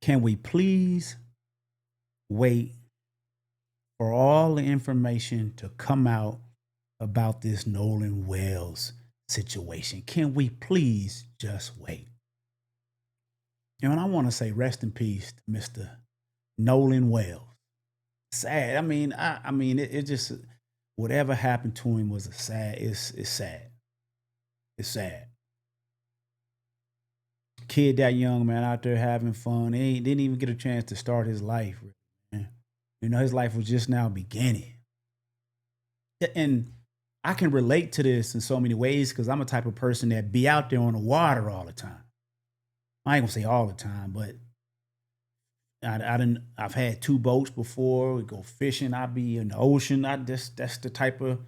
Can we please wait for all the information to come out about this Nolan Wells situation? Can we please just wait? And I want to say rest in peace to Mr. Nolan Wells. Sad. I mean, it just whatever happened to him was a sad. It's sad. It's sad. Kid that young man out there having fun. He didn't even get a chance to start his life. Man. His life was just now beginning. And I can relate to this in so many ways because I'm a type of person that be out there on the water all the time. I ain't gonna say all the time, but I've had two boats before. We go fishing. I be in the ocean. That's the type of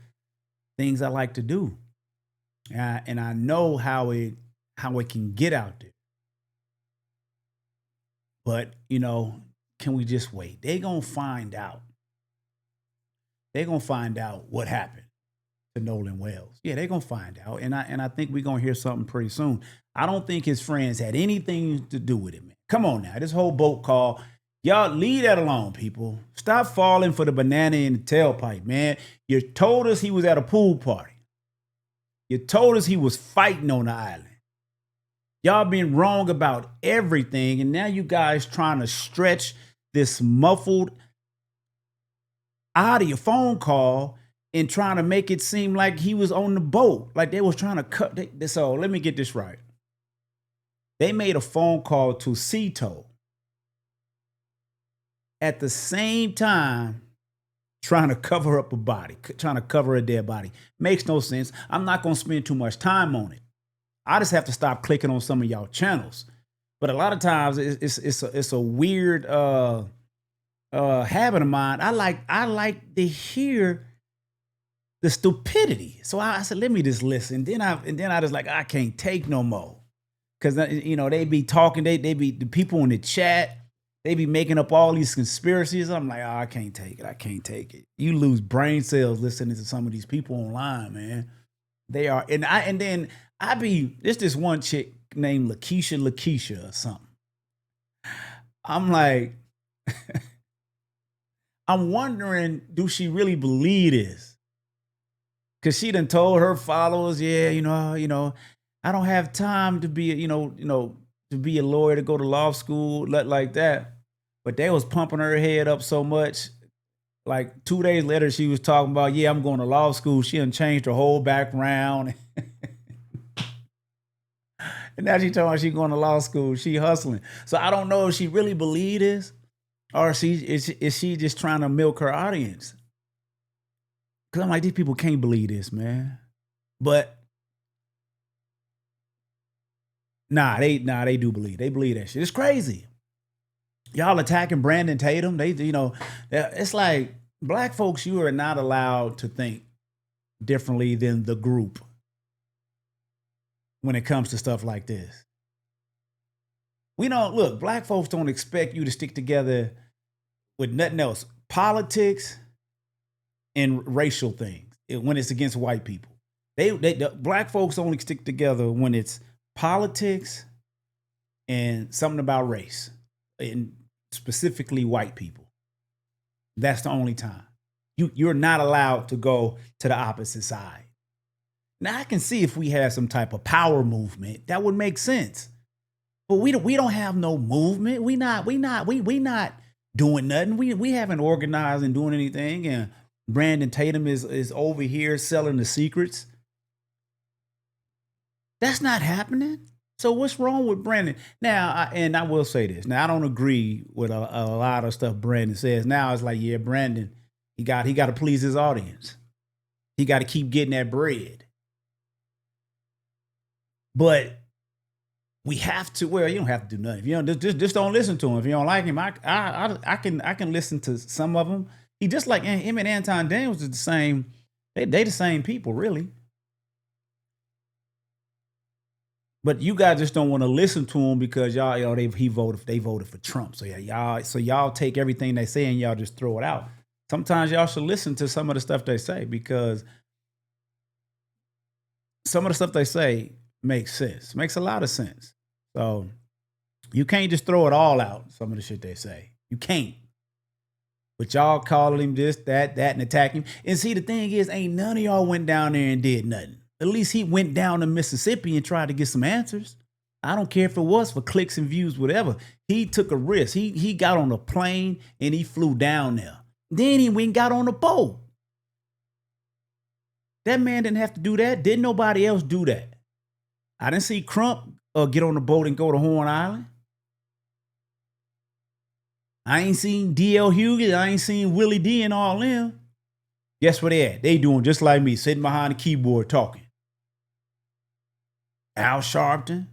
things I like to do. And I know how it can get out there. But can we just wait? They gonna find out. They gonna find out what happened to Nolan Wells. Yeah, they gonna find out, and I think we're gonna hear something pretty soon. I don't think his friends had anything to do with it, man. Come on now, this whole boat call, y'all leave that alone, people. Stop falling for the banana in the tailpipe, man. You told us he was at a pool party. You told us he was fighting on the island. Y'all been wrong about everything, and now you guys trying to stretch this muffled audio phone call and trying to make it seem like he was on the boat, like they was trying to cut. So let me get this right. They made a phone call to Cito at the same time trying to cover up a body, trying to cover a dead body. Makes no sense. I'm not going to spend too much time on it. I just have to stop clicking on some of y'all channels. But a lot of times it's a weird habit of mine. I like to hear the stupidity. So I said, let me just listen. And then I just like I can't take no more. Cause they be talking, they be the people in the chat, they be making up all these conspiracies. I'm like, oh, I can't take it. I can't take it. You lose brain cells listening to some of these people online, man. They are, and then I be there's this one chick named Lakeisha or something. I'm like, I'm wondering, do she really believe this? Cause she done told her followers, yeah, I don't have time to be, to be a lawyer to go to law school like that. But they was pumping her head up so much. Like 2 days later, she was talking about, yeah, I'm going to law school. She done changed her whole background. And now she talking about she going to law school. She hustling. So I don't know if she really believe this or is she just trying to milk her audience? Because I'm like, these people can't believe this, man. But they do believe. They believe that shit. It's crazy. Y'all attacking Brandon Tatum. It's like black folks, you are not allowed to think differently than the group when it comes to stuff like this. We don't look, black folks don't expect you to stick together with nothing else. Politics and racial things when it's against white people. The black folks only stick together when it's politics and something about race, and specifically white people. That's the only time. You're not allowed to go to the opposite side. Now I can see if we had some type of power movement that would make sense, but we don't have no movement. We not doing nothing. We haven't organized and doing anything. And Brandon Tatum is over here selling the secrets. That's not happening. So what's wrong with Brandon? Now, I will say this. Now I don't agree with a lot of stuff Brandon says. Now it's like, yeah, Brandon, he got to please his audience. He got to keep getting that bread. But we have to. Well, you don't have to do nothing. If you don't, just don't listen to him. If you don't like him, I can listen to some of them. He just like him and Anton Daniels is the same. They the same people, really. But you guys just don't want to listen to him because they voted for Trump. So yeah, y'all take everything they say and y'all just throw it out. Sometimes y'all should listen to some of the stuff they say because some of the stuff they say makes sense. Makes a lot of sense. So You can't just throw it all out, some of the shit they say. You can't. But y'all calling him this, that, and attacking him. And see, the thing is, ain't none of y'all went down there and did nothing. At least he went down to Mississippi and tried to get some answers. I don't care if it was for clicks and views, whatever. He took a risk. He got on a plane and he flew down there. Then he went and got on a boat. That man didn't have to do that. Didn't nobody else do that. I didn't see Crump get on the boat and go to Horn Island. I ain't seen D.L. Hughes. I ain't seen Willie D and all them. Guess what they at? They doing just like me, sitting behind the keyboard talking. Al Sharpton.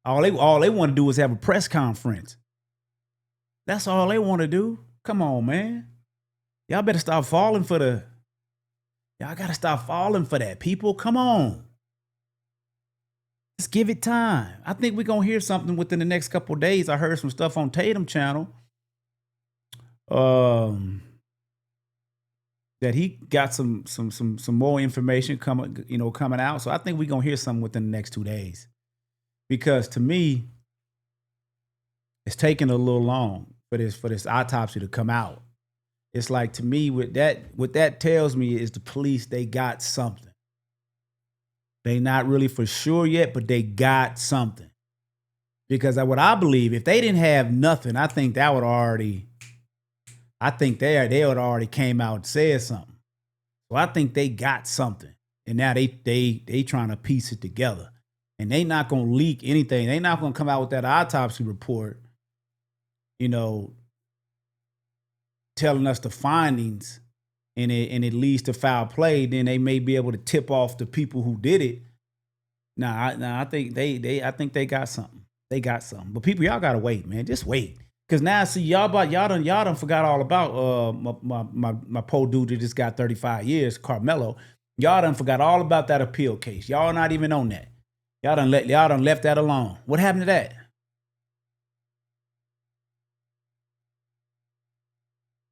All they want to do is have a press conference. That's all they want to do. Come on, man. Y'all better stop falling for the... Y'all got to stop falling for that, people. Come on. Let's give it time. I think we're going to hear something within the next couple of days. I heard some stuff on Tatum channel. That he got some more information coming out. So I think we're going to hear something within the next 2 days. Because to me, it's taking a little long for this autopsy to come out. It's like, to me, what that tells me is the police, they got something. They not really for sure yet, but they got something. Because what I believe, if they didn't have nothing, I think they would already came out and said something. So I think they got something. And now they trying to piece it together. And they not going to leak anything. They not going to come out with that autopsy report, telling us the findings, and it leads to foul play. Then they may be able to tip off the people who did it. I think they got something. They got something. But people, y'all gotta wait, man. Just wait. Cause now, see, y'all done forgot all about my poor dude that just got 35 years, Carmelo. Y'all done forgot all about that appeal case. Y'all not even on that. Y'all done left that alone. What happened to that?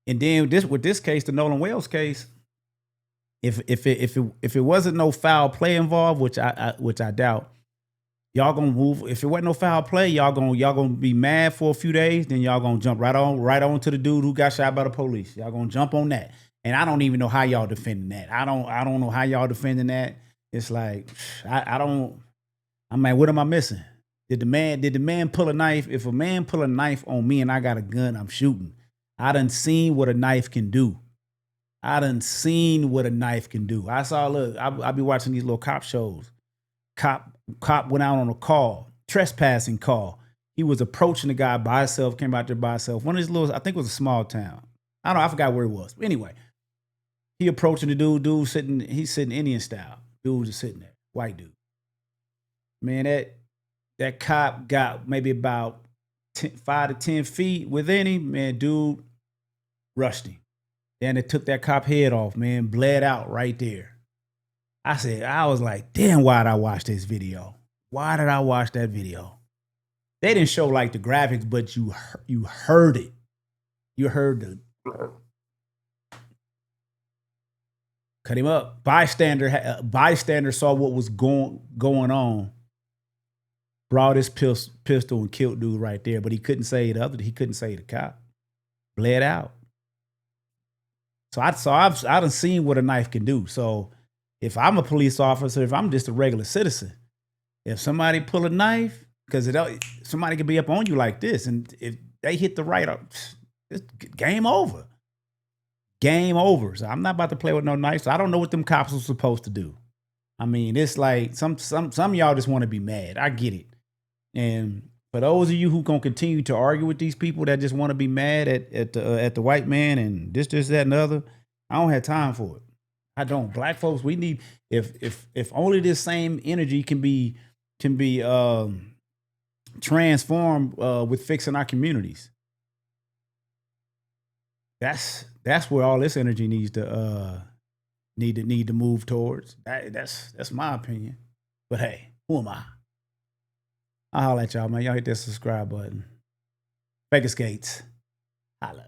And then with this case, the Nolan Wells case, if it wasn't no foul play involved, which I doubt, y'all gonna move. If it wasn't no foul play, y'all gonna be mad for a few days. Then y'all gonna jump right on to the dude who got shot by the police. Y'all gonna jump on that. And I don't even know how y'all defending that. I don't know how y'all defending that. It's like, I'm like, what am I missing? Did the man pull a knife? If a man pull a knife on me and I got a gun, I'm shooting. I done seen what a knife can do. I saw, look, I be watching these little cop shows. Cop went out on a call, trespassing call. He was approaching the guy by himself, came out there by himself. One of these little, I think it was a small town. I forgot where it was. But anyway, he approaching the dude he's sitting Indian style. Dude just sitting there, white dude. Man, that cop got maybe about 5 to 10 feet within him. Man, dude rushed him. Then they took that cop head off, man, bled out right there. I was like, damn, why did I watch this video? Why did I watch that video? They didn't show like the graphics, but you heard it. You heard the cut him up. Bystander saw what was going on. Brought his pistol and killed dude right there, but he couldn't say he couldn't say the cop. Bled out. So I've done seen what a knife can do. So if I'm a police officer, if I'm just a regular citizen, if somebody pull a knife, because somebody could be up on you like this, and if they hit the right, it's game over. Game over. So I'm not about to play with no knife. So I don't know what them cops are supposed to do. I mean, it's like some of y'all just want to be mad. I get it. And for those of you who gonna continue to argue with these people that just want to be mad at the white man and this, that, and the other, I don't have time for it. I don't. Black folks, we need, if only this same energy can be transformed with fixing our communities. That's where all this energy needs to need to move towards. That's my opinion. But hey, who am I? I'll holler at y'all, man. Y'all hit that subscribe button. Vegas Gates. Holla.